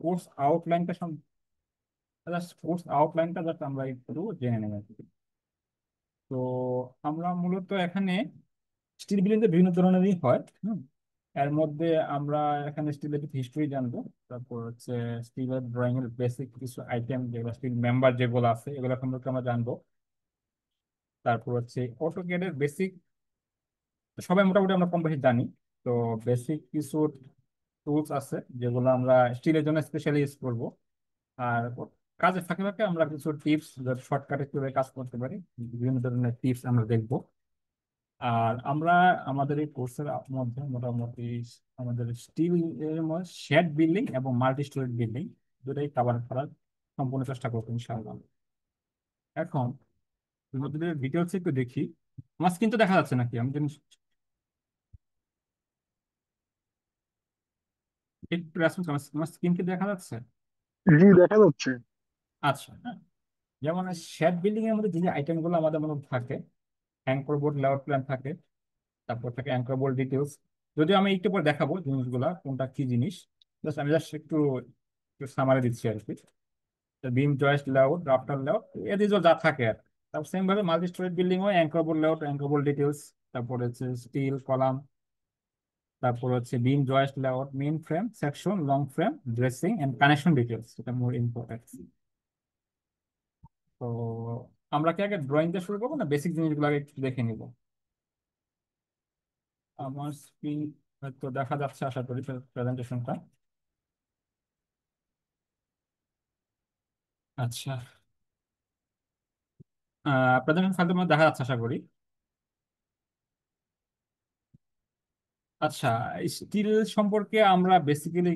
Course আউটলাইনটা course আউটলাইনটা just আমরা একটু জেনে নেব আর কি। তো আমরা মূলত এখানে স্টিল বিল্ডিং বিভিন্ন ধরনেরই হয়। এর মধ্যে আমরা এখানে স্টিলের হিস্ট্রি জানবো। তারপর হচ্ছে স্টিলের ড্রয়িং এর বেসিক কিছু আইটেম, যেগুলো স্টিল মেম্বার যেগুলো আছে এগুলো সম্পর্কে আমরা জানবো। তারপর হচ্ছে অটোক্যাডের বেসিক সবাই মোটামুটি আমরা কম বেশি জানি। তো বেসিক কিছু টুলস আছে যেগুলো আমরা স্টিলের জন্য স্পেশালি ইউজ করবো। আর কাজের ফাঁকে ফাঁকে আমরা কিছু টিপস, শর্টকাটে কিভাবে কাজ করতে পারি, বিভিন্ন ধরনের টিপস আমরা দেখবো। আর আমরা আমাদের এই কোর্সের মধ্যে মোটামুটি আমাদের স্টিল এর শেড বিল্ডিং এবং মাল্টি স্টোরেজ বিল্ডিং দুটাই কভার করার সম্পূর্ণ চেষ্টা করবো ইনশাআল্লাহ। এখন ডিটেলস একটু দেখি। আমার স্ক্রিন তো দেখা যাচ্ছে নাকি? আমি জানি একটু রেসপন্স, আমার স্ক্রিন কি দেখা যাচ্ছে? জি, দেখা যাচ্ছে। আচ্ছা, হ্যাঁ। যেমন শেড বিল্ডিং এর মধ্যে যে আইটেম গুলো আমাদের মধ্যে থাকে, অ্যাঙ্কর বোর্ড লেআউট প্ল্যান থাকে, তারপর থাকে অ্যাঙ্কর বোর্ড ডিটেলস। যদিও আমি একটু পর দেখাবো জিনিসগুলা কোনটা কি জিনিস, আমি জাস্ট একটু একটু সামারি দিচ্ছি আর কি। Beam joist layout, rafter layout, এদের যা থাকে আর। তারপর সেম ভাবে মাল্টি স্টোরেজ বিল্ডিং হয় anchor board layout, anchor board details, তারপর হচ্ছে স্টিল কলাম, তারপর হচ্ছে beam joist layout, main frame, section, long frame, dressing end connection details, এটা মোর ইম্পর্টেন্ট। তো আমরা কি আগে ড্রয়িং দিয়ে শুরু করবো না বেসিক জিনিসগুলো আগে একটু দেখে নিব? আমার স্ক্রিন হয়তো দেখা যাচ্ছে আশা করি, প্রেজেন্টেশনটা। আচ্ছা, প্রেজেন্টেশন ফাইলটা মধ্যে দেখা যাচ্ছে আশা করি। আচ্ছা, স্টিল সম্পর্কে আমরা বেসিক্যালি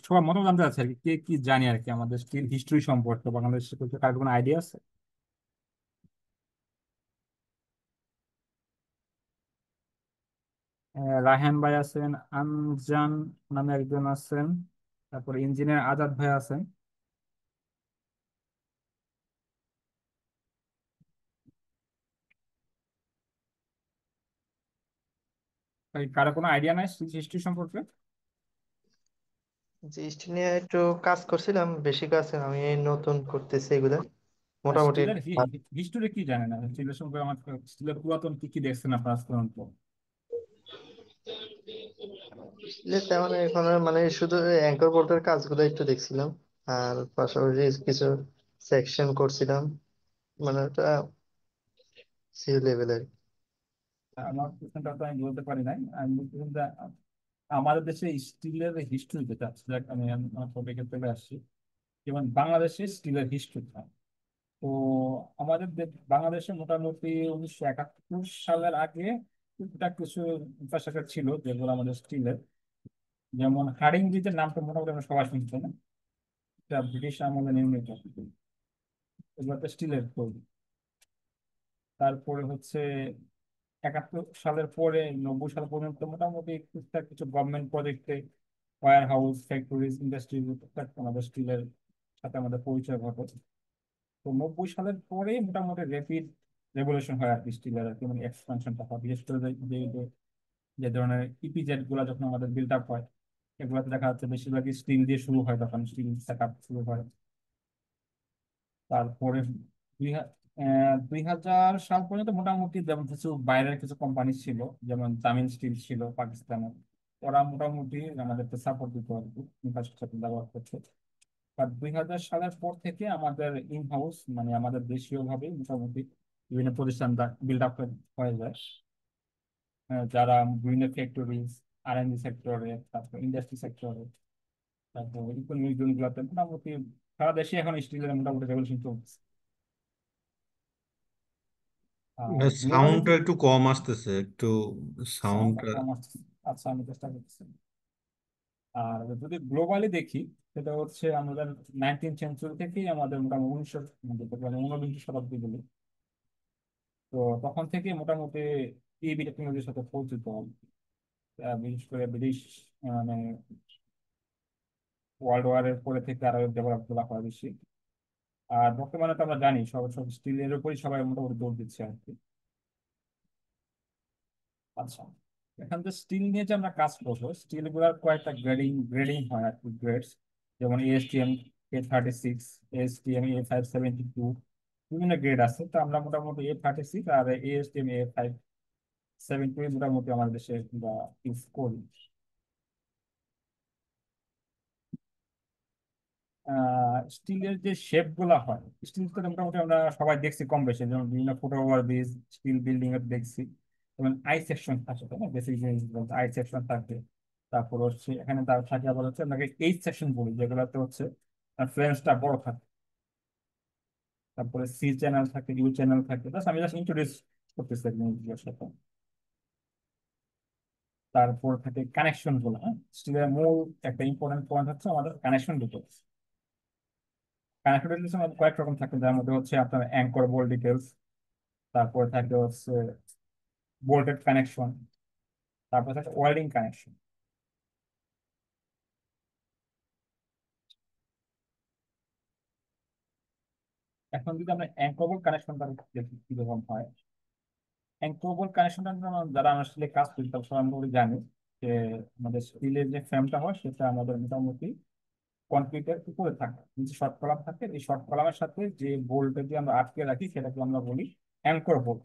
সবার মতামত জানতে চাচ্ছি আর কি, কে কি জানি আর কি আমাদের স্টিল হিস্ট্রি সম্পর্কে বাংলাদেশের কার কোনো আইডিয়া আছে? রায়হান ভাই আছেন, আমজান নামে একজন আছেন, তারপর ইঞ্জিনিয়ার আজাদ ভাই আছেন। তাই কারো কোনো আইডিয়া নাই স্টিল হিস্ট্রি সম্পর্কে? জিএসটি নিয়ে একটু কাজ করছিলাম, বেশি কাজ না, আমি এই নতুন করতেছি এগুলা মোটামুটি। স্টিলের হিস্টোরি কি জানেন না স্টিলের সম্পর্কে? আমার স্টিলের পুরাতন কি কি দেখছেন আপনার আজ পর্যন্ত? তেমন এখন আর মানে শুধু অ্যাঙ্কর বোর্ডের কাজগুলো একটু দেখছিলাম, আর পাশাপাশি কিছু সেকশন করছিলাম, মানে ওটা সি লেভেলের। আমার কোশ্চেনটা তো আমি বলতে পারি নাই। আমি বলতেছিলাম যে আমাদের দেশে স্টিলের হিস্ট্রি যেটা আছে, দেখ আমি আমার টপিকে চলে আসছি। যেমন বাংলাদেশে স্টিলের হিস্ট্রি, তো আমাদের বাংলাদেশে মোটামুটি 1971 সালের আগে টুকটাক কিছু ইনফ্রাস্ট্রাকচার ছিল যেগুলো আমাদের স্টিলের। যেমন হাডিঞ্জিতের নামটা মোটামুটি আমরা সবাই শুনছি না? এটা ব্রিটিশ আমলে নির্মিত, এগুলো তো স্টিলের তৈরি। তারপরে হচ্ছে 71 সালের পরে 90 সাল পর্যন্ত মোটামুটি টুকটাক কিছু গভর্নমেন্ট প্রজেক্টে ওয়্যার হাউস, ফ্যাক্টরিজ, ইন্ডাস্ট্রি টুকটাক আমাদের স্টিলের সাথে আমাদের পরিচয় ঘটে। তো 90 সালের পরে মোটামুটি র্যাপিড রেভলিউশন হয় আর কি স্টিলের আর কি, মানে এক্সপানশনটা হয়। বিশেষ করে যে ধরনের ইপিজেড গুলা যখন আমাদের বিল্ড আপ হয়, এগুলোতে দেখা যাচ্ছে বেশিরভাগই স্টিল দিয়ে শুরু হয়, তখন স্টিল সেট আপ শুরু হয়। তারপরে 2000 সাল পর্যন্ত মোটামুটি যেমন কিছু বাইরের কিছু কোম্পানি ছিল, যেমন তামিল স্টিল ছিল পাকিস্তানের। ওরা মোটামুটি আমাদেরকে সাপোর্ট দিত আর কি, ইনফ্রাস্ট্রাকচার ব্যবহার করছে। আর 2000 সালের পর থেকে আমাদের ইন হাউস, মানে আমাদের দেশীয় ভাবে মোটামুটি বিভিন্ন প্রতিষ্ঠান বিল্ড আপ হয়ে যায়। যারা বিভিন্ন ফ্যাক্টরিজ, আর&ডি সেক্টরে, তারপর ইন্ডাস্ট্রি সেক্টরে, তারপর ইকোনমিক জোন গুলোতে মোটামুটি সারা দেশে এখন স্টিলের মোটামুটি রেভলিউশন চলছে। আর গ্লোবালি সাউন্ডটা একটু কম আসতেছে, একটু সাউন্ডটা সাউন্ডটা। কম আসছে। আচ্ছা, আমি চেষ্টা করতেছি। আর যদি গ্লোবালি দেখি, সেটা হচ্ছে আমাদের 19th সেঞ্চুরি থেকেই আমাদের মোটামুটি 19 শতাব্দী বলি। তো তখন থেকে মোটামুটি টিভি টেকনোলজির সাথে পরিচিত হন। বিশেষ করে ব্রিটিশ, মানে ওয়ার্ল্ড ওয়ারের পরে থেকে আরো ডেভেলপ করা হয় বেশি। আর বর্তমানে তো আমরা জানি সব সব স্টিলের উপরই সবাই মোটামুটি জোর দিচ্ছে আর কি। আচ্ছা, এখান থেকে স্টিল নিয়ে যে আমরা কাজ করবো, স্টিল গুলার কয়েকটা গ্রেডিং গ্রেডিং হয় আর কি, গ্রেডস। যেমন ASTM A36, ASTM A572, বিভিন্ন গ্রেড আছে। তো আমরা মোটামুটি A36 আর ASTM A572 মোটামুটি আমাদের দেশে আমরা ইউজ করি। স্টিলের যে শেপ গুলা হয়, স্টিল তো মোটামুটি আমরা সবাই দেখছি কম বেশি, যেমন বিভিন্ন foot over bridge, steel building এর দেখছি। যেমন আই সেকশন থাকে, তাই না? বেসিক জিনিস আই সেকশন থাকবে। তারপর হচ্ছে এখানে তার থাকে আবার হচ্ছে আপনাকে এইচ সেকশন বলি, যেগুলোতে হচ্ছে ফ্লেন্সটা বড় থাকে। তারপরে সি চ্যানেল থাকে, ইউ চ্যানেল থাকে। জাস্ট আমি জাস্ট ইন্ট্রোডিউস করতেছি আর কি জিনিসগুলোর সাথে। তারপর থাকে কানেকশন গুলো। হ্যাঁ, স্টিলের মূল একটা ইম্পর্টেন্ট পয়েন্ট হচ্ছে আমাদের কানেকশন ডিটেলস। কানেকশন ডিটেলস আমাদের কয়েক রকম থাকে, যার মধ্যে হচ্ছে আপনার অ্যাঙ্কর বোল্ট ডিটেলস, তারপরে থাকে হচ্ছে বোল্টেড কানেকশন, তারপর থাকে ওয়েল্ডিং কানেকশন। এখন যদি আমরা অ্যাঙ্কর বোল্ট কানেকশনটা দেখি কিরকম হয়। অ্যাঙ্কর বোল্ট কানেকশনটা যারা আমরা আসলে কাজ করি তারা সবাই আমরা জানি যে আমাদের স্টিলের যে ফ্রেমটা হয় সেটা আমাদের মোটামুটি কনক্রিটের উপরে থাকে, নিচে শর্ট কলাম থাকে। এই শর্ট কলামের সাথে যে বোল্টে দিয়ে আমরা আটকে রাখি সেটাকে আমরা বলি অ্যাঙ্কর বোল্ট।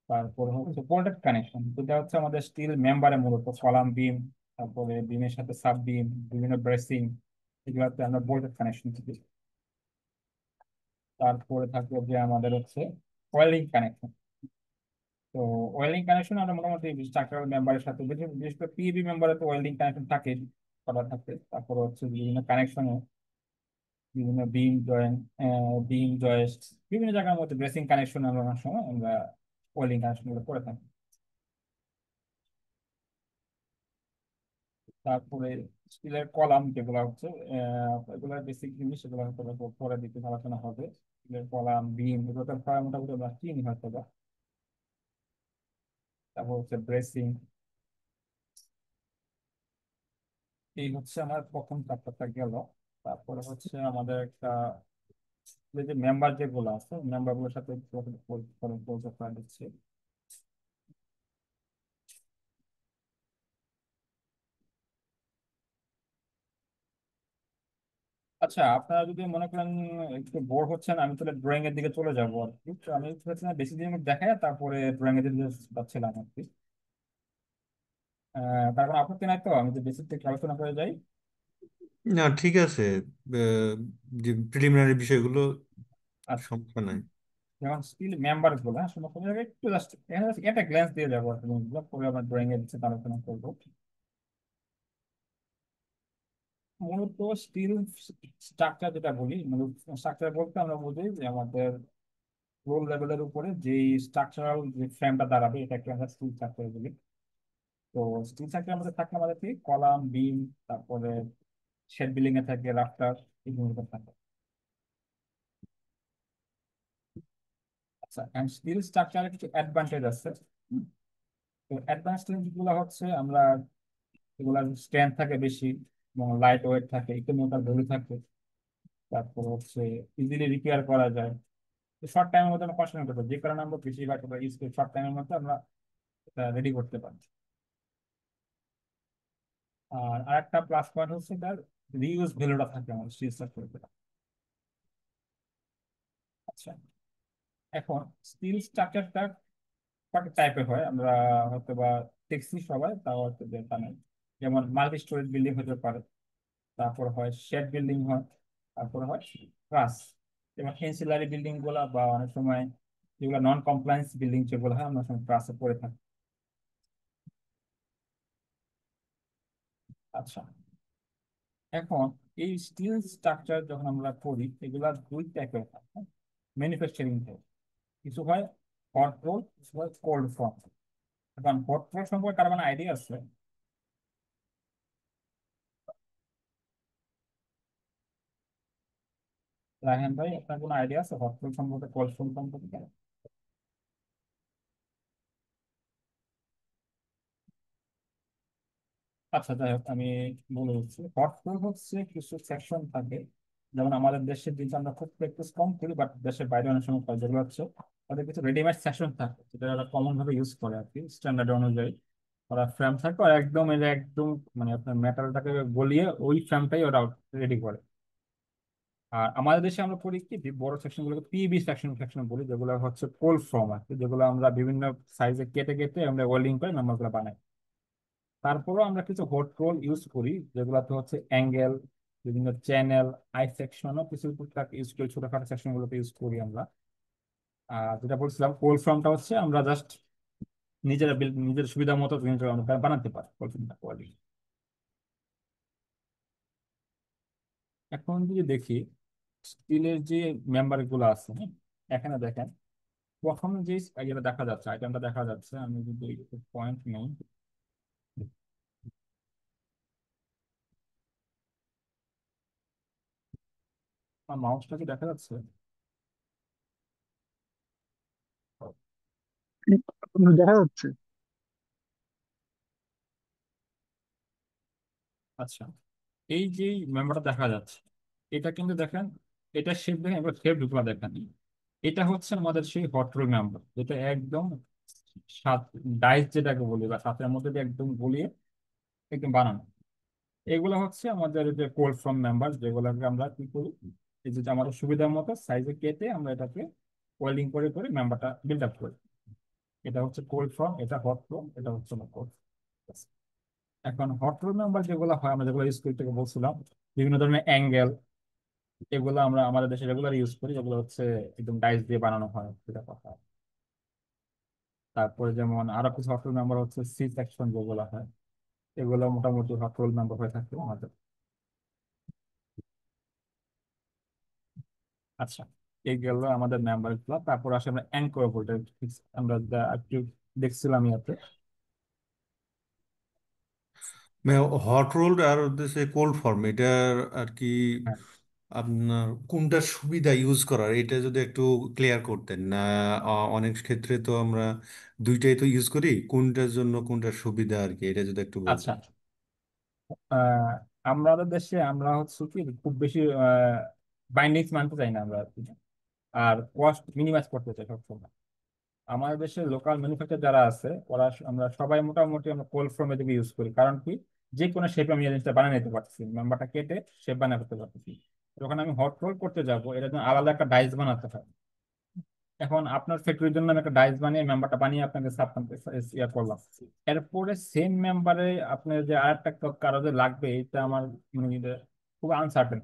তারপরে হচ্ছে বোল্টেড কানেকশন, যেটা হচ্ছে আমাদের স্টিল মেম্বারে মূলত কলাম বিম, তারপরে বিমের সাথে সাব বিম, বিভিন্ন ব্রেসিং, এগুলোতে আমরা বোল্টেড কানেকশন দিই। তারপরে থাকবে যে আমাদের হচ্ছে ওয়েল্ডিং কানেকশন। তো ওয়েল্ডিং কানেকশন আমরা মোটামুটি স্ট্রাকচারাল মেম্বারের সাথে, বিশেষ বিশেষ করে পিবি মেম্বারে তো ওয়েল্ডিং কানেকশন থাকে, করা থাকে। তারপর হচ্ছে বিভিন্ন কানেকশনে বিভিন্ন বিম জয়েস্ট, বিভিন্ন জায়গার মধ্যে ব্রেসিং কানেকশন আমরা অনেক সময় আমরা ওয়েল্ডিং কানেকশন গুলো করে থাকি। তারপরে স্টিলের কলাম যেগুলো হচ্ছে এগুলো বেসিক জিনিস, এগুলো হয়তো বা পরে দিকে আলোচনা হবে। স্টিলের কলাম বিম এগুলো তো প্রায় মোটামুটি আমরা চিনি হয়তো বা। তারপর হচ্ছে ব্রেসিং। এই হচ্ছে আমার প্রথম চ্যাপ্টারটা গেল। তারপরে হচ্ছে আমাদের একটা যে মেম্বার যেগুলো আছে মেম্বার গুলোর সাথে পরিচয় করে দিচ্ছি। আচ্ছা, আপনারা যদি মনে করেন একটু বোর হচ্ছেন, আমি তাহলে ড্রয়িং এর দিকে চলে যাবো আর কি। তো আমি চাচ্ছিলাম বেশি দিন দেখায় তারপরে ড্রয়িং এর দিকে যাচ্ছিলাম আর কি। তারপর আপত্তি নাই তো আমি যে বেসিক থেকে আলোচনা করে যাই? না, ঠিক আছে। আহ, যে প্রিলিমিনারি বিষয়গুলো আর সমস্যা নাই। যেমন স্টিল মেম্বার গুলো, হ্যাঁ, সমস্ত জায়গায় একটু জাস্ট একটা গ্ল্যান্স দিয়ে যাবো আর কি, জিনিসগুলো পরে আমার ড্রয়িং এর দিকে আলোচনা করবো। মূলত স্টিল স্ট্রাকচার যেটা বলি, মূলত স্ট্রাকচার বলতে আমরা বুঝি যে আমাদের রোল লেভেলের উপরে যে স্ট্রাকচারাল যে ফ্রেমটা দাঁড়াবে এটাকে আমরা স্টিল স্ট্রাকচার বলি। তো স্টিল স্ট্রাকচার মধ্যে থাকে আমাদের কি কলাম বিম, তারপরে শেড বিল্ডিং এ থাকে রাফটার, এগুলো থাকে। আচ্ছা, এন্ড স্টিল স্ট্রাকচারের কিছু অ্যাডভান্টেজ আছে। হুম, তো অ্যাডভান্টেজ গুলো হচ্ছে আমরা এগুলার স্ট্রেংথ থাকে বেশি, এবং লাইট ওয়েট থাকে, ইকোনমিক্যাল ভ্যালু থাকে। তারপর হচ্ছে ইজিলি রিপেয়ার করা যায়, শর্ট টাইমের মধ্যে আমরা কনস্ট্রাকশন করতে পারি, যে কারণে আমরা বেশিরভাগ ইউজ করি শর্ট টাইমের মধ্যে আমরা এটা রেডি করতে পারি। আর আরেকটা প্লাস পয়েন্ট হচ্ছে তার রিউজ ভ্যালুটা থাকে আমাদের স্টিল স্ট্রাকচার। আচ্ছা, এখন স্টিল স্ট্রাকচারটা কয়েকটা টাইপের হয়, আমরা হয়তো বা দেখছি সবাই, তাও হয়তো দেখা নেই। যেমন মাল্টি স্টোরেজ বিল্ডিং হতে পারে, তারপর হয় শেড বিল্ডিং হয়, তারপর হয় ট্রাস। যেমন এনসিলারি বিল্ডিং গুলা বা অনেক সময় যেগুলো নন কমপ্লায়েন্স বিল্ডিং যেগুলো হয় আমরা সময় ট্রাসে পড়ে থাকি। আচ্ছা, এখন এই স্টিল স্ট্রাকচার যখন আমরা করি এগুলা দুই টাইপের হয়, ম্যানুফ্যাকচারিং টাইপ। কিছু হয় হট রোল, কিছু হয় কোল্ড ফর্ম। এখন হট রোল সম্পর্কে কারো মানে আইডিয়া আছে? রায়হান ভাই, আপনার কোনো আইডিয়া আছে হট রোল সম্পর্কে, কোল্ড ফর্ম সম্পর্কে? আচ্ছা, যাই হোক, আমি বলে দিচ্ছি। হট রোল হচ্ছে কিছু সেকশন থাকে, যেমন আমাদের দেশের দিকে আমরা খুব প্র্যাকটিস কম করি, বাট দেশের বাইরে অনেক সময় হয়, যেগুলো হচ্ছে ওদের কিছু রেডিমেড সেকশন থাকে যেটা ওরা কমন ভাবে ইউজ করে আর কি স্ট্যান্ডার্ড অনুযায়ী। ওরা ফ্রেম থাকে আর একদম এটা একদম মানে আপনার মেটালটাকে গলিয়ে ওই ফ্রেমটাই ওরা রেডি করে। আর আমাদের দেশে আমরা করি কি বড় সেকশন গুলোকে পিবি সেকশন সেকশন বলি, যেগুলো হচ্ছে কোল্ড ফর্ম আর কি, যেগুলো আমরা বিভিন্ন সাইজে কেটে কেটে আমরা ওয়েল্ডিং করে নাম্বারগুলো বানাই। তারপরেও আমরা কিছু হট রোল ইউজ করি, যেগুলোতে হচ্ছে অ্যাঙ্গেল, বিভিন্ন চ্যানেল, আই সেকশনও কিছু টুকটাক ইউজ করি, ছোটখাটো সেকশন গুলোতে ইউজ করি আমরা। আর যেটা বলছিলাম কোল্ড ফর্মটা হচ্ছে আমরা জাস্ট নিজেরা নিজের সুবিধা মতো জিনিসটা আমরা বানাতে পারি কোল্ড ফর্মটা কোয়ালিটি। এখন যদি দেখি স্টিলের যে মেম্বার গুলো আছে, হ্যাঁ, এখানে দেখেন প্রথম যে ইয়েটা দেখা যাচ্ছে, আইটেমটা দেখা যাচ্ছে, আমি যদি পয়েন্ট নেই, আমার মাউসটা কি দেখা যাচ্ছে? দেখা যাচ্ছে। আচ্ছা, এই যে মেম্বারটা দেখা যাচ্ছে, এটা কিন্তু দেখেন, এটা শেপ দেখেন, এবার শেপ ঢুকলা দেখেন, এটা হচ্ছে আমাদের সেই হট রোল মেম্বার, যেটা একদম সাত ডাইস যেটাকে বলি, বা সাতের মধ্যে দিয়ে একদম গলিয়ে একদম বানানো। এগুলো হচ্ছে আমাদের যে কোল্ড ফর্ম মেম্বার, যেগুলোকে আমরা কি করি, এই যে আমাদের সুবিধা মতো সাইজে কেটে আমরা এটাকে ওয়েল্ডিং করে করে মেম্বারটা বিল্ড আপ করি। এটা হচ্ছে কোল্ড ফর্ম, এটা হট ফর্ম, এটা হচ্ছে কোল্ড। এখন হট রোল মেম্বার যেগুলো হয়, আমরা যেগুলো ইউজ করি থেকে বলছিলাম, বিভিন্ন ধরনের অ্যাঙ্গেল, এগুলো আমরা আমাদের দেশে রেগুলার ইউজ করি, যেগুলো হচ্ছে একদম ডাইস দিয়ে বানানো হয় সেটা কথা। তারপরে যেমন আরো কিছু হট রোল মেম্বার হচ্ছে সি সেকশন যেগুলো হয়, এগুলো মোটামুটি হট রোল মেম্বার হয়ে থাকে আমাদের। আচ্ছা, এই গেল আমাদের মেম্বার গুলো। তারপর আসে আমরা অ্যাঙ্কর বোল্ট, আমরা একটু দেখছিলাম ইয়াতে। হট রোল আর হচ্ছে কোল্ড ফর্ম, এটার আর কি হ্যাঁ, আপনার কোনটার সুবিধা ইউজ করার, এটা যদি একটু ক্লিয়ার করতেন না। অনেক ক্ষেত্রে তো আমরা দুইটাই তো ইউজ করি, কোনটার জন্য কোনটার সুবিধা আর কি, এটা যদি একটু আচ্ছা, বলতেন। আহ আমাদের দেশে আমরা হচ্ছে কি খুব বেশি বাইন্ডিংস মানতে চাই না আমরা আর কি, আর কস্ট মিনিমাইজ করতে চাই সবসময়। আমাদের দেশে লোকাল ম্যানুফ্যাকচার যারা আছে ওরা আমরা সবাই মোটামুটি আমরা কোল্ড ফর্মে দিকে ইউজ করি, কারণ কি যে কোনো শেপে আমি এই জিনিসটা বানিয়ে নিতে পারছি, মেম্বারটা কেটে শেপ বানিয়ে করতে পারতেছি। যখন আমি হট রোল করতে যাব, এটার জন্য আলাদা একটা ডাইস বানাতে হয়। এখন আপনার ফ্যাক্টরির জন্য আমি একটা ডাইস বানিয়ে মেম্বারটা বানিয়ে আপনাকে ইয়া করলাম, এরপরে সেম মেম্বারে আপনার যে আরেকটা কারো যে লাগবে, এটা আমার মানে এটা খুব আনসার্টেন,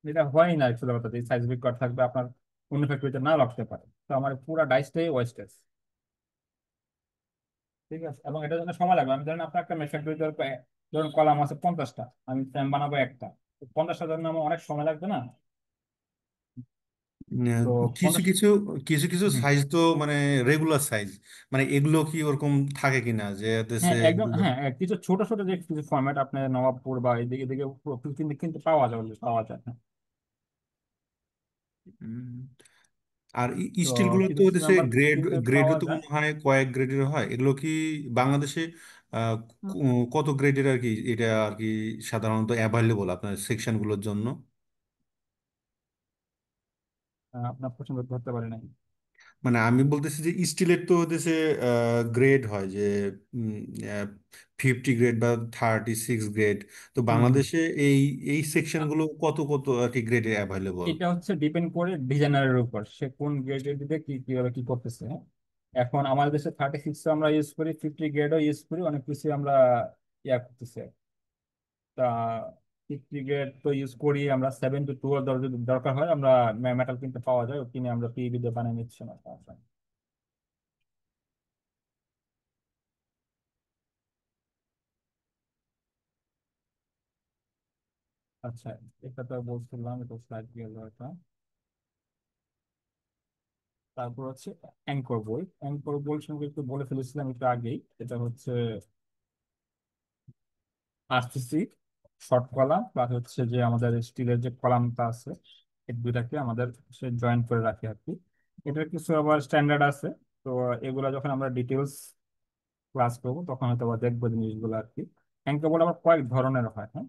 যেটা হয় না আসলে কথা, এই সাইজ বিগ থাকবে আপনার অন্য ফ্যাক্টরিতে না লাগতে পারে, তো আমার পুরো ডাইসটাই ওয়েস্টেজ। ঠিক আছে, এবং এটার জন্য সময় লাগবে। আমি ধরেন আপনার একটা ফ্যাক্টরিতে ধরুন কলাম আছে 50টা, আমি ফ্রেম বানাবো একটা, 50টার জন্য আমার অনেক সময় লাগবে না? আহ, তো কিছু 50। কিছু কিছু কিছু হুম, সাইজ তো মানে রেগুলার সাইজ, মানে এগুলো কি ওরকম থাকে কিনা যে দেশে হ্যাঁ একদম, হ্যাঁ কিছু ছোট ছোট যে কিছু ফরম্যাট আপনার নবাবপুর বা এদিকে এদিকে কিন্তু কিন্তু পাওয়া যায়, পাওয়া যায়, হ্যাঁ। উম, আর তো স্টিল গুলো কিছু তো কিছু দেশে নাম্বার গ্রেড কিন্তু গ্রেডও পাওয়া তো যায়। মনে হয় কয়েক গ্রেডের হয়, এগুলো কি বাংলাদেশে আহ, কত গ্রেডের আর কি এটা আর কি সাধারণত অ্যাভেলেবল আপনার সেকশন গুলোর জন্য? আপনার পছন্দ ধরতে পারি নাই। মানে আমি বলতেছি যে স্টিলের তো দেশে গ্রেড হয় যে 50 গ্রেড বা 36 গ্রেড, তো হুম হুম। বাংলাদেশে এই এই সেকশন গুলো কত কত আর কি গ্রেডে অ্যাভেলেবল? এটা হচ্ছে ডিপেন্ড করে ডিজাইনারের উপর, সে কোন গ্রেডের দিকে কি কিভাবে কি করতেছে, হ্যাঁ। এখন আমাদের দেশে 36 আমরা ইউজ করি, 50 গ্রেডও ইউজ করি, অনেক কিছু আমরা ইয়া করতেছি। তা 50 গ্রেড তো ইউজ করি আমরা, 7 to 12 যদি দরকার হয় আমরা মেটাল কিনতে পাওয়া যায়, ও কিনে আমরা পিবি দিয়ে বানিয়ে নিচ্ছি না। আচ্ছা, এটা তো বলছিলাম, এটা স্লাইড গেল এটা। তারপর হচ্ছে অ্যাঙ্কর বোল্ট। অ্যাঙ্কর বোল্ট সঙ্গে একটু বলে ফেলেছিলাম একটু আগেই, এটা হচ্ছে আরসিসি শর্ট কলাম প্লাস হচ্ছে যে আমাদের স্টিলের যে কলামটা আছে, এই দুইটাকে আমাদের সে জয়েন করে রাখি আর কি। এটার কিছু আবার স্ট্যান্ডার্ড আছে, তো এগুলা যখন আমরা ডিটেলস ক্লাস করবো তখন হয়তো আবার দেখবো জিনিসগুলো আর কি। অ্যাঙ্কর বোল্ট আবার কয়েক ধরনের হয়, হ্যাঁ,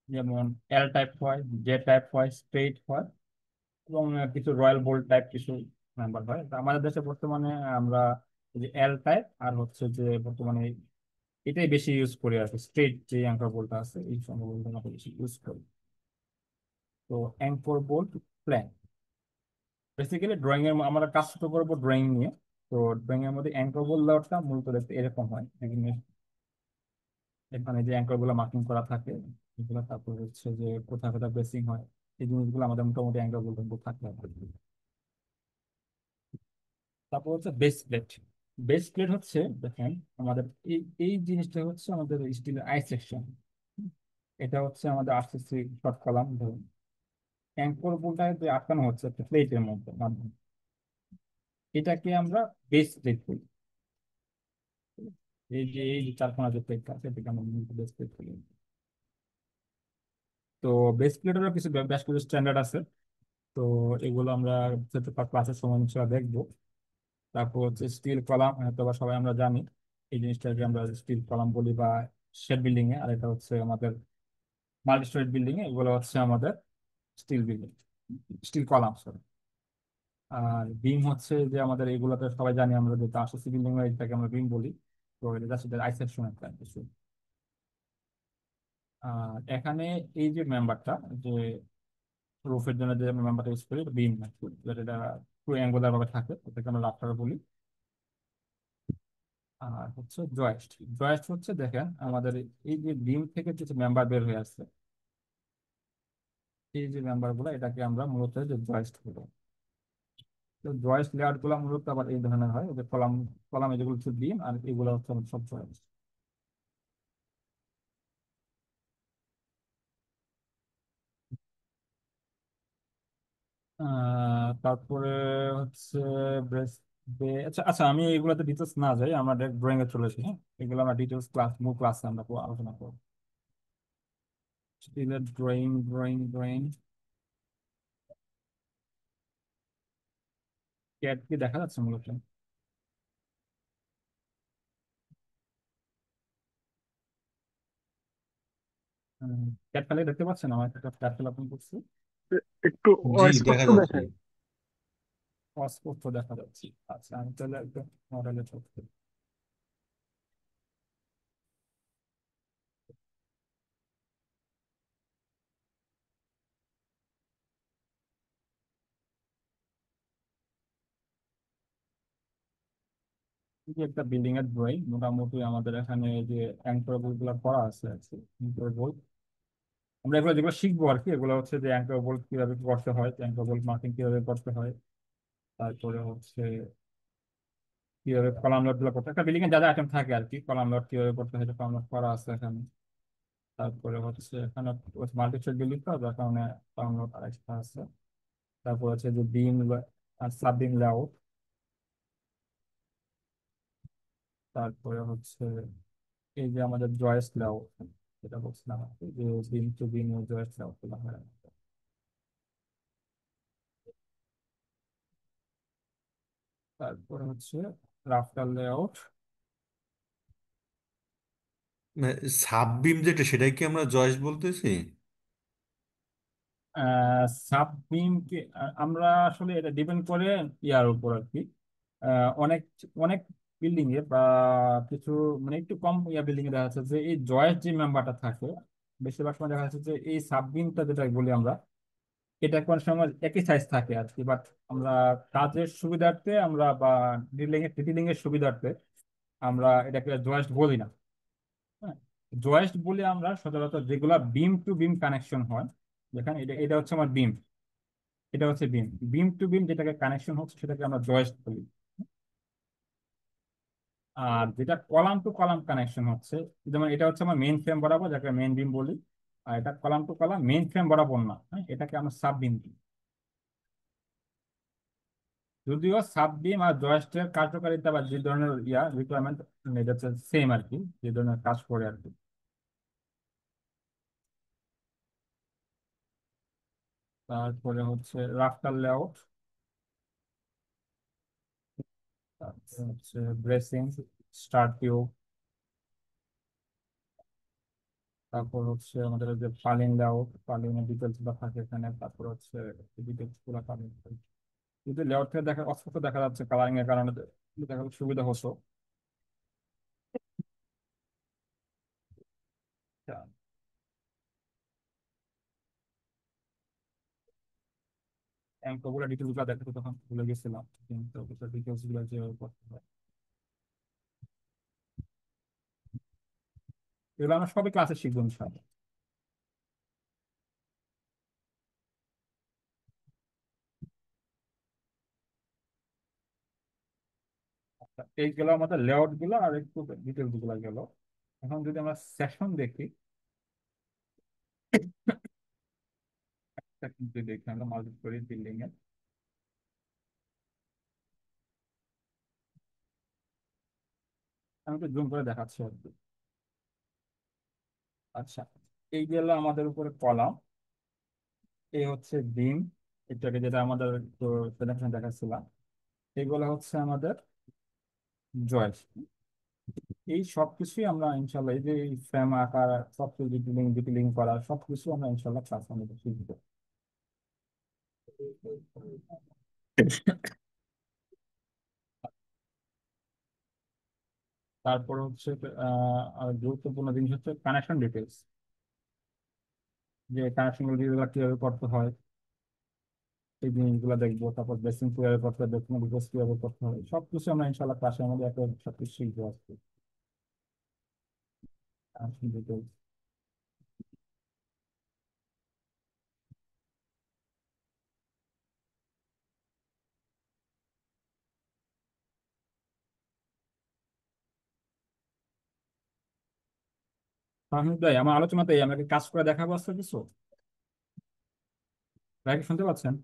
যেমন এল টাইপ হয়, জে টাইপ হয়, স্ট্রেইট হয়, এবং কিছু রয়্যাল বোল্ট টাইপ কিছু মেম্বার হয়। তা আমাদের দেশে বর্তমানে আমরা এই যে এল টাইপ আর হচ্ছে যে বর্তমানে এটাই বেশি ইউজ করি আর কি, স্ট্রেট যে অ্যাঙ্কর বোল্টটা আছে এই সময় বোল্টটা আমরা বেশি ইউজ করি। তো anchor bolt plan basically drawing এর আমরা কাজ শুরু করবো ড্রয়িং নিয়ে। তো ড্রয়িং এর মধ্যে অ্যাঙ্কর বোল্টটা মূলত দেখতে এরকম হয়, বিভিন্ন এখানে যে অ্যাঙ্কর গুলো মার্কিং করা থাকে এগুলো, তারপর হচ্ছে যে কোথায় কোথায় বেসিং হয় এই জিনিসগুলো আমাদের মোটামুটি অ্যাঙ্কর বোল্ট থাকতে হবে। তারপর হচ্ছে বেস প্লেট। বেস প্লেট হচ্ছে দেখেন আমাদের এই এই জিনিসটা হচ্ছে আমাদের স্টিলের আই সেকশন। এটা হচ্ছে আমাদের আরসিসি শর্ট কলাম ধরুন, অ্যাঙ্কর বোল্টটা যে আটকানো হচ্ছে একটা প্লেটের মধ্যে মাধ্যমে, এটাকে আমরা বেস প্লেট বলি। এই যে চারকোনা যে প্লেটটা আছে এটাকে আমরা বেস প্লেট বলি। তো বেস প্লেটেরও কিছু বেশ কিছু স্ট্যান্ডার্ড আছে। তো এগুলো আমরা ক্লাসের সময় ইনশাল্লাহ দেখবো। তারপর হচ্ছে স্টিল কলাম, হয়তো বা সবাই আমরা জানি এই জিনিসটাকে আমরা স্টিল কলাম বলি, বা শেড বিল্ডিং এ, আর এটা হচ্ছে আমাদের মাল্টি স্টোরেজ বিল্ডিং এ, এগুলো হচ্ছে আমাদের steel building, steel column sorry. আর বিম হচ্ছে যে আমাদের এগুলোতে সবাই জানি আমরা, যেটা আরসিসি বিল্ডিং এ এটাকে আমরা বিম বলি। তো এটা জাস্ট এটা আইসেকশন একটা কিছু। আর এখানে এই যে মেম্বারটা, যে রুফের জন্য যে মেম্বারটা ইউজ করি বিম, এটা টু অ্যাঙ্গুলার ভাবে থাকে, এটাকে আমরা রাফটার বলি। আর হচ্ছে জয়েস্ট। জয়েস্ট হচ্ছে দেখেন আমাদের এই যে বিম থেকে কিছু মেম্বার বের হয়ে আসছে, এই যে মেম্বার গুলো এটাকে আমরা মূলত যে জয়েস্ট বলি। তো জয়েস্ট লেয়ার গুলো মূলত আবার এই ধরনের হয়, যে কলাম কলাম যেগুলো হচ্ছে বিম, আর এগুলো হচ্ছে আমাদের সব জয়েস্ট। তারপরে হচ্ছে ব্রেস, আচ্ছা আচ্ছা, আমি এগুলোতে ডিটেলস না যাই, আমরা ড্রয়িং এ চলে আসি। হ্যাঁ, এগুলো আমরা ডিটেলস ক্লাস মূল ক্লাসে আমরা আলোচনা করবো। স্টিলের ড্রয়িং ড্রয়িং ড্রয়িং ক্যাট কি দেখা যাচ্ছে মূলত? ক্যাট ফেলে দেখতে পাচ্ছেন? আমার একটা ক্যাট ফেলে ওপেন করছি, একটু জি অস্পষ্ট দেখা যাচ্ছে। দেখেন। অস্পষ্ট দেখা যাচ্ছে। আচ্ছা, আমি তাহলে একদম মডেলে চলতে, এই যে একটা বিল্ডিং এর ড্রয়িং, মোটামুটি আমাদের এখানে এই যে অ্যাঙ্কর বোল্ট গুলো করা আছে আর কি। অ্যাঙ্কর বোল্ট আমরা এগুলো যেগুলো শিখবো আর কি, এগুলো হচ্ছে যে অ্যাঙ্কর বোল্ট কিভাবে করতে হয়, অ্যাঙ্কর বোল্ট মার্কিং কিভাবে করতে হয়, তারপরে হচ্ছে কিভাবে কলাম লোড গুলো করতে হয়। একটা বিল্ডিং এ যা যা আইটেম থাকে আর কি, কলাম লোড কিভাবে করতে হয় কলাম লোড করা আছে এখানে। তারপরে হচ্ছে এখানে মাল্টি স্টোরেজ বিল্ডিং, তো যার কারণে কলাম লোড আরেকটা আছে। তারপর হচ্ছে যে বিম আর সাব বিম লেআউট। তারপরে হচ্ছে এই যে আমাদের জয়েস লেআউট, যেটা বলছিলাম আর কি, যে বিম টু বিম জয়েস লেআউট গুলো হয়। তারপরে হচ্ছে রাফটার লেআউট। সাববিম যেটা, সেটাই কি আমরা জয়েস বলতেছি? সাব বিম কে আমরা আসলে এটা ডিপেন্ড করে ইয়ার উপর আর কি। অনেক অনেক বিল্ডিং এ বা কিছু মানে একটু কম ইয়া বিল্ডিং এ দেখা যাচ্ছে যে এই জয়েন্ট যে মেম্বারটা থাকে, বেশিরভাগ সময় দেখা যাচ্ছে যে এই সাব বিমটা যেটা বলি আমরা, এটা কোন সময় একই সাইজ থাকে আর কি। বাট আমরা কাজের সুবিধার্থে আমরা বা ডিটেলিং এর সুবিধার্থে আমরা এটাকে জয়েস্ট বলি না। হ্যাঁ, জয়েস্ট বলে আমরা সচরাচর যেগুলা বিম টু বিম কানেকশন হয়, যেখানে এটা এটা হচ্ছে আমার বিম, এটা হচ্ছে বিম, বিম টু বিম যেটাকে কানেকশন হচ্ছে সেটাকে আমরা জয়েস্ট বলি। আর যেটা কলাম টু কলাম কানেকশন হচ্ছে, যেমন এটা হচ্ছে আমার মেইন ফ্রেম বরাবর, যাকে মেইন বিম বলি। আর এটা column to column main frame বরাবর না, হ্যাঁ, এটাকে আমরা সাব বিম বলি। যদিও সাব বিম আর জয়েস্টের কার্যকারিতা বা যে ধরনের রিকোয়ারমেন্ট, এটা হচ্ছে সেম আর কি, যে ধরনের কাজ করে আর কি। তারপরে হচ্ছে রাফটার লেআউট, তারপরে হচ্ছে ব্রেসিং, স্টার টিউব, তারপর হচ্ছে আমাদের যে পালিং লেআউট, পালিং এর ডিটেলস গুলো থাকে এখানে, তারপর হচ্ছে ডিটেলস গুলো পালিং। যদি লেআউট থেকে দেখা অস্পষ্ট দেখা যাচ্ছে কালারিং এর কারণে দেখা যাচ্ছে সুবিধা হতো। আচ্ছা, অঙ্কগুলো ডিটেলস গুলো দেখাতে তখন ভুলে গেছিলাম, কিন্তু ডিটেলস গুলো যে করতে হয় এগুলো আমরা সবই ক্লাসে শিখবো ইনশাআল্লাহ। আচ্ছা, এই গেল আমাদের লেআউট গুলো আর একটু ডিটেলস গুলো গেল। এখন যদি আমরা সেশন দেখি, সেকশন দেখি আমরা মাল্টি স্টোরি বিল্ডিং এর। আমি একটু জুম করে দেখাচ্ছি আর কি। আচ্ছা, এই গেল আমাদের উপরে কলাম, এই হচ্ছে বিম, এটাকে যেটা আমাদের তো প্রেজেন্টেশন দেখাচ্ছিলাম। এগুলো হচ্ছে আমাদের জয়েস। এই সবকিছুই আমরা ইনশাল্লাহ, এই যে ফ্রেম আকার, সবকিছু ডিটেলিং ডিটেলিং করা সবকিছু আমরা ইনশাল্লাহ ক্লাস আমাদের শিখবো। তারপর হচ্ছে আর গুরুত্বপূর্ণ জিনিস হচ্ছে কানেকশন ডিটেলস, যে কানেকশন গুলো কিভাবে করতে হয় এই জিনিসগুলো দেখবো। তারপর বেসিং কিভাবে করতে হয়, বেসিং ডিটেলস কিভাবে করতে হয়, সবকিছু আমরা ইনশাল্লাহ ক্লাসের মধ্যে একটা সবকিছু শিখবো আজকে। Connection details. ফাহমিদ ভাই, আমার আলোচনাতে আমাকে কাজ করে দেখাবো আজকে কিছু, ভাই কি শুনতে পাচ্ছেন?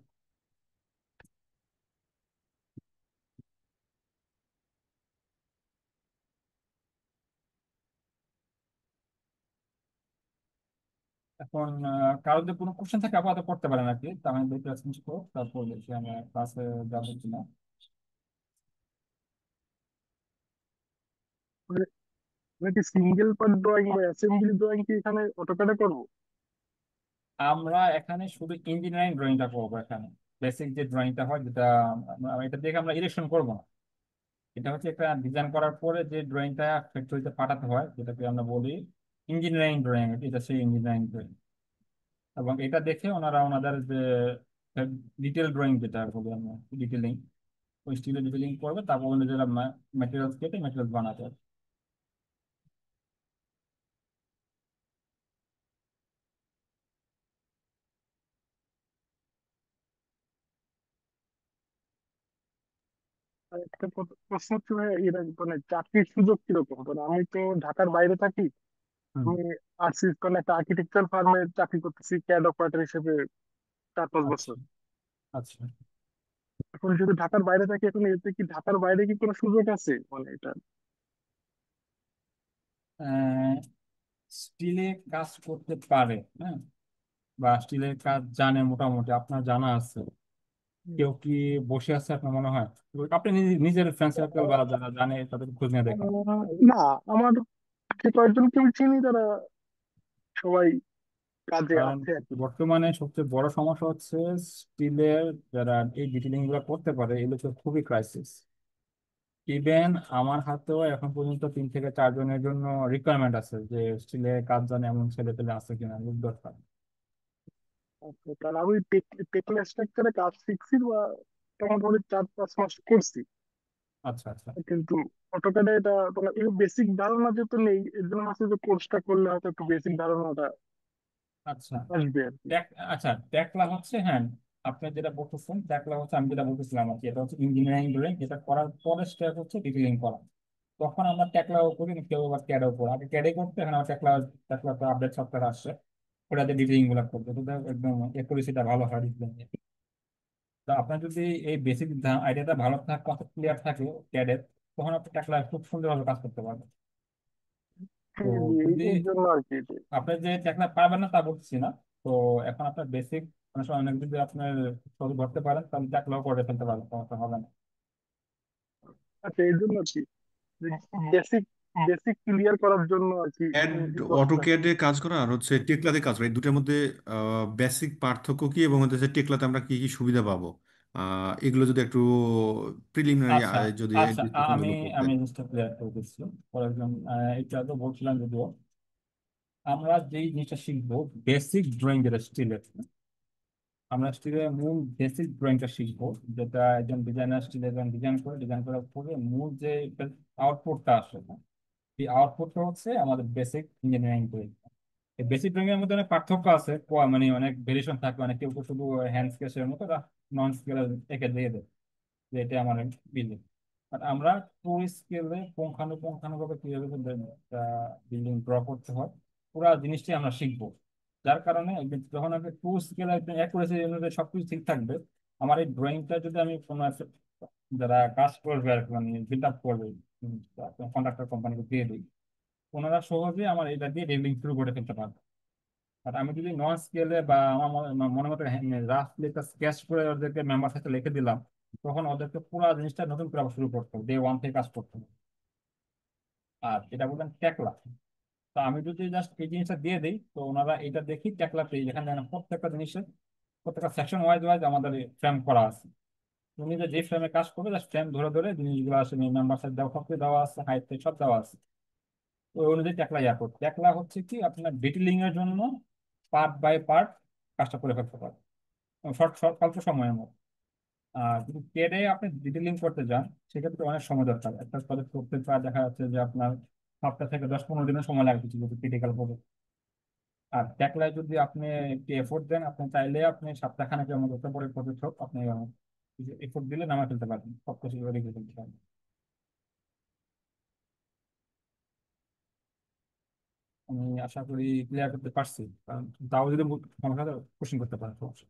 এখন কারো যদি কোনো কোশ্চেন থাকে আপাতত করতে পারেন আর কি, তা আমি দেখতে পাচ্ছি তারপর দেখি আমরা ক্লাসে যাবো কিনা। মানে মানে কি সিঙ্গেল পার্ট ড্রয়িং বা অ্যাসেম্বলি ড্রয়িং কি এখানে অটোক্যাডে করবো? আমরা এখানে শুধু ইঞ্জিনিয়ারিং ড্রয়িংটা করবো এখানে, বেসিক যে ড্রয়িংটা হয় যেটা এটা দেখে আমরা ইরেকশন করবো না। এটা হচ্ছে একটা ডিজাইন করার পরে যে ড্রয়িংটা ফ্যাক্টরিতে পাঠাতে হয়, যেটাকে আমরা বলি ইঞ্জিনিয়ারিং ড্রয়িং, এটা সেই ইঞ্জিনিয়ারিং ড্রয়িং। এবং এটা দেখে ওনারা ওনাদের যে ডিটেল ড্রয়িং যেটা বলি আমরা ডিটেলিং, ওই স্টিলে ডিটেলিং করবে, তারপর নিজেরা ম্যাটেরিয়ালস কেটে ম্যাটেরিয়ালস বানাতে হবে। আর একটা প্রশ্ন হচ্ছে ভাই, এর মানে চাকরির সুযোগ কিরকম? মানে আমি তো ঢাকার বাইরে থাকি। হুম। আমি আরসিএস মানে একটা আর্কিটেকচার ফার্মে চাকরি করতেছি ক্যাড অপারেটর হিসেবে 4-5 বছর। আচ্ছা আচ্ছা। এখন যদি ঢাকার বাইরে থাকি, এখন এতে কি ঢাকার বাইরে কি কোনো সুযোগ আছে মানে এটা? স্টিলে কাজ করতে পারে, হ্যাঁ, বা স্টিলের কাজ জানে মোটামুটি, আপনার জানা আছে কেউ কি বসে আছে আপনার মনে হয়? আপনি নিজের ফ্রেন্ড সার্কেল বা যারা জানে তাদের খোঁজ নিয়ে দেখেন। না, আমার যে কয়েকজনকে আমি চিনি তারা সবাই কাজে কারণ আছে আর কি। বর্তমানে সবচেয়ে বড় সমস্যা হচ্ছে স্টিলের যারা এই ডিটেলিং গুলো করতে পারে এগুলো হচ্ছে খুবই ক্রাইসিস। ইভেন আমার হাতেও এখন পর্যন্ত 3 থেকে 4 জনের জন্য রিকোয়ারমেন্ট আছে, যে স্টিলের কাজ জানে এমন ছেলে পেলে আছে কিনা, লোক দরকার। আচ্ছা, কারণ আমি টেকনিক্যাল স্ট্রাকচারে কাজ শিখছি বা মোটামুটি 4-5 মাস করছি, আচ্ছা আচ্ছা কিন্তু অটোক্যাডে এটা মানে বেসিক ধারণা যেহেতু নেই, এর জন্য হচ্ছে যে কোর্সটা করলে হয়তো একটু বেসিক ধারণাটা আচ্ছা। আসবে আর কি। আচ্ছা, ট্যাকলা হচ্ছে, হ্যাঁ, আপনি যেটা বলতেছেন ট্যাকলা হচ্ছে, আমি যেটা বলতেছিলাম আর কি, এটা হচ্ছে ইঞ্জিনিয়ারিং ড্রয়িং, যেটা করার পরে স্টেপ হচ্ছে ডিটেইলিং করা। তখন আমরা ট্যাকলাও করি না, কেউ আবার ক্যাডও করে, আগে ক্যাডে করতে, এখন আবার ট্যাকলা, ট্যাকলা তো আপডেট সফটওয়্যার আসছে, ওটাতে ডিটেইলিং গুলো করতে তো একদম একুরেসিটা ভালো হয় ডিটেইলিং। তো আপনার যদি এই বেসিক আইডিয়াটা ভালো থাকে, কনসেপ্ট ক্লিয়ার থাকে ক্যাডের, তখন আপনি ট্যাকলা খুব সুন্দরভাবে কাজ করতে পারবেন। তো হ্যাঁ, জি, যদি এই জন্য আর কি আপনি যে ট্যাকলা পারবেন না তা বলছি না, তো এখন আপনার বেসিক অনেক সময় অনেক যদি আপনার ছবি ধরতে পারেন তাহলে ট্যাকলাও করে ফেলতে পারবেন, সমস্যা হবে না। আচ্ছা, এই জন্য আর কি বেসিক বেসিক ক্লিয়ার করার জন্য আর কি অ্যাড এই কোর্সটা। অটোক্যাডে কাজ করা আর হচ্ছে টেকলাতে কাজ করা, এই দুটোর মধ্যে বেসিক পার্থক্য কি এবং হচ্ছে টেকলাতে আমরা কি কি সুবিধা পাবো? এগুলো যদি একটু প্রিলিমিনারি আচ্ছা যদি আচ্ছা ডিসকাশন আমি গুলো আমি করতেন। জিনিসটা ক্লিয়ার করে দিচ্ছি। ফর এক্সাম্পল এটা তো বলছিলাম যদিও আমরা যেই জিনিসটা শিখবো বেসিক ড্রয়িং যেটা স্টিলের, আমরা স্টিলের মূল বেসিক ড্রয়িংটা শিখবো, যেটা একজন ডিজাইনার স্টিল একজন ডিজাইন করার পরে মূল যে আউটপুটটা আসে, এই আউটপুটটা হচ্ছে আমাদের বেসিক ইঞ্জিনিয়ারিং ড্রয়িং। এই বেসিক ড্রয়িং এর মধ্যে অনেক পার্থক্য আছে, মানে অনেক ভেরিয়েশন থাকে, অনেক কেউ তো শুধু হ্যান্ড স্কেচের মতো নন স্কেল এঁকে দিয়ে দেয় যে এটা আমার বিল্ডিং। বাট আমরা টু স্কেলে পুঙ্খানুপুঙ্খানুভাবে কিভাবে বিল্ডিং ড্র করতে হয় পুরো জিনিসটাই আমরা শিখবো। যার কারণে যখন আমি টু স্কেলে একদম অ্যাকুরেসি অনুযায়ী সবকিছু ঠিক থাকবে, আমার এই ড্রয়িংটা যদি আমি কোনো একটা যারা কাজ করবে আর কি, মানে বিল্ড আপ করবে, কন্ট্রাক্টর কোম্পানিকে দিয়ে দিই, ওনারা সহজে আমার এটা দিয়ে রেলিং শুরু করে ফেলতে পারবে। আর আমি যদি নন স্কেলে বা আমার মনে মতো রাফলি একটা স্কেচ করে ওদেরকে মেম্বার সাথে লিখে দিলাম, তখন ওদেরকে পুরো জিনিসটা নতুন করে আবার শুরু করতে হবে, ডে ওয়ান থেকে কাজ করতে হবে। আর যেটা বললেন ট্যাকলা, তো আমি যদি জাস্ট এই জিনিসটা দিয়ে দিই, তো ওনারা এটা দেখি ট্যাকলা পেয়ে, যেখানে দেখেন প্রত্যেকটা জিনিসের প্রত্যেকটা সেকশন ওয়াইজ ওয়াইজ আমাদের ফ্রেম করা আছে। তুমি যে ফ্রেমে কাজ করবে জাস্ট ফ্রেম ধরে ধরে জিনিসগুলো আছে, মেম্বার সাথে দেওয়া সব দেওয়া আছে, হাইট সব দেওয়া আছে। তো ওই অনুযায়ী ট্যাকলা করতে, ট্যাকলা হচ্ছে কি আপনার ডিটেলিং এর জন্য পার্ট বাই পার্ট কাজটা করে ফেলতে পারে শর্ট শর্ট অল্প সময়ের মধ্যে। আর যদি পেডে আপনি ডিটেলিং করতে যান, সেক্ষেত্রে অনেক সময় দরকার। একটা প্রজেক্ট করতে প্রায় দেখা যাচ্ছে যে আপনার সপ্তাহ থেকে 10-15 দিনের সময় লাগবে যদি ক্রিটিক্যাল প্রজেক্ট। আর ট্যাকলায় যদি আপনি একটু এফোর্ট দেন, আপনি চাইলে আপনি সপ্তাহখানেকের মধ্যে একটা বড় প্রজেক্ট হোক, আপনি এফোর্ট দিলে নামা ফেলতে পারবেন, সব কিছু রেডি করে ফেলতে পারবেন। আমি আশা করি ক্লিয়ার করতে পারছি, কারণ তাও যদি সমস্যা কোশ্চেন করতে পারেন, সমস্যা।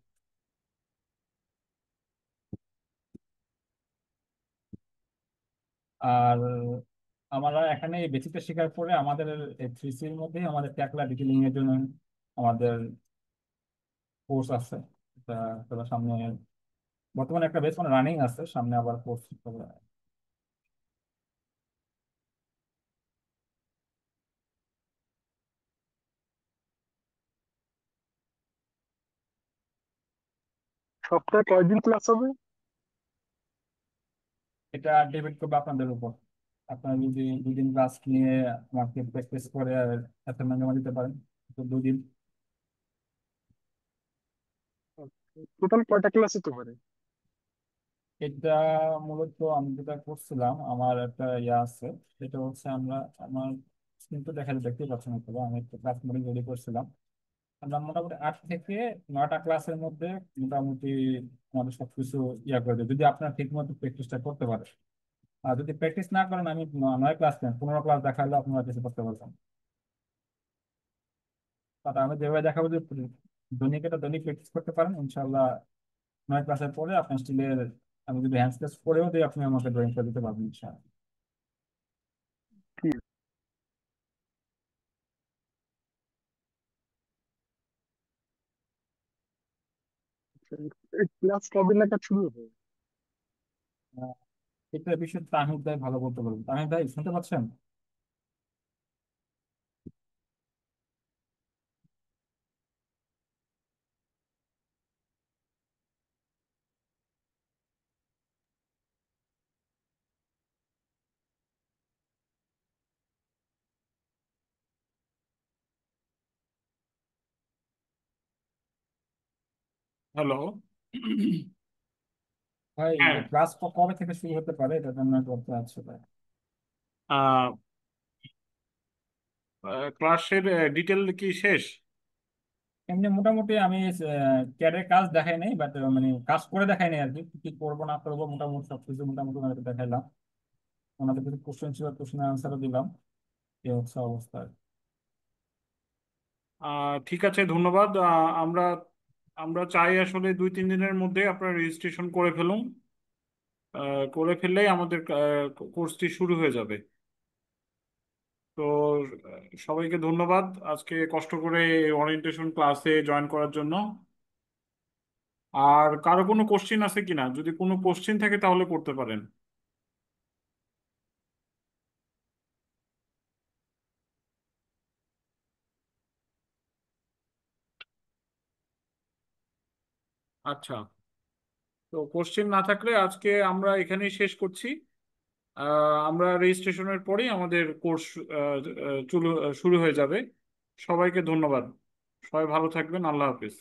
আর আমরা এখানে এই বেসিকটা শেখার পরে আমাদের থ্রি সির মধ্যে আমাদের ট্যাকলা ডিটেলিং এর জন্য আমাদের কোর্স আছে। এটা তবে সামনে বর্তমানে একটা বেশ মানে রানিং আছে, সামনে আবার কোর্স হবে। সপ্তাহে কয়দিন ক্লাস হবে? এটা ডিপেন্ড করবে আপনাদের উপর। আপনারা যদি 2 দিন ক্লাস নিয়ে আমাকে প্র্যাকটিস করে অ্যাসাইনমেন্ট জমা দিতে পারেন, তো 2 দিন। টোটাল কয়টা ক্লাস হতে পারে? এটা মূলত আমি যেটা করছিলাম, আমার একটা ইয়ে আছে, সেটা হচ্ছে আমার স্ক্রিন তো দেখতে পাচ্ছেন হয়তো বা, আমি একটা ক্লাস মডেল রেডি করছিলাম। আমরা মোটামুটি 8 থেকে 9টা ক্লাসের মধ্যে মোটামুটি আমাদের সবকিছু ইয়া করে দেয়, যদি আপনার ঠিক মতো প্র্যাকটিসটা করতে পারে। আর যদি প্র্যাকটিস না করেন, আমি 9 ক্লাস নেন 15 ক্লাস দেখালে আপনারা কিছু করতে পারবেন। তাতে আমি যেভাবে দেখাবো যে দৈনিক প্র্যাকটিস করতে পারেন, ইনশাল্লাহ 9 ক্লাসের পরে আপনার স্টিলের আমি যদি হ্যান্ড স্কেচ করেও দিই, আপনি আমাকে ড্রয়িং করে দিতে পারবেন ইনশাল্লাহ। ঠিক আছে। এই ক্লাস কবে নাগাদ শুরু হবে? আহ, এটা বিষয়ে তাহিদ ভাই ভালো বলতে পারবেন। তাহিদ ভাই শুনতে পাচ্ছেন? হ্যালো। ভাই হ্যাঁ। ক্লাস কবে থেকে শুরু হতে পারে, এটা জন্য করতে আছে ভাই। আহ, ক্লাসের ডিটেল কি শেষ? এমনি মোটামুটি আমি ক্যাডের কাজ দেখাই নাই, বাট মানে কাজ করে দেখাই নাই আর কি, কি কি করবো না করবো মোটামুটি সবকিছু মোটামুটি ওনাদের দেখাইলাম। ওনাদের কিছু কোশ্চেন ছিল, কোশ্চেনের আনসারও দিলাম। এই হচ্ছে অবস্থা আর কি। ঠিক আছে, ধন্যবাদ। আমরা আমরা চাই আসলে 2-3 দিনের মধ্যে আপনার রেজিস্ট্রেশন করে ফেলুন। করে ফেললেই আমাদের কোর্সটি শুরু হয়ে যাবে। তো সবাইকে ধন্যবাদ আজকে কষ্ট করে ওরিয়েন্টেশন ক্লাসে জয়েন করার জন্য। আর কারো কোনো কোশ্চিন আছে কিনা? যদি কোনো কোশ্চিন থাকে তাহলে করতে পারেন। আচ্ছা। তো কোশ্চেন না থাকলে আজকে আমরা এখানেই শেষ করছি। আমরা রেজিস্ট্রেশনের পরেই আমাদের কোর্স শুরু হয়ে যাবে। সবাইকে ধন্যবাদ। সবাই ভালো থাকবেন। আল্লাহ হাফিজ।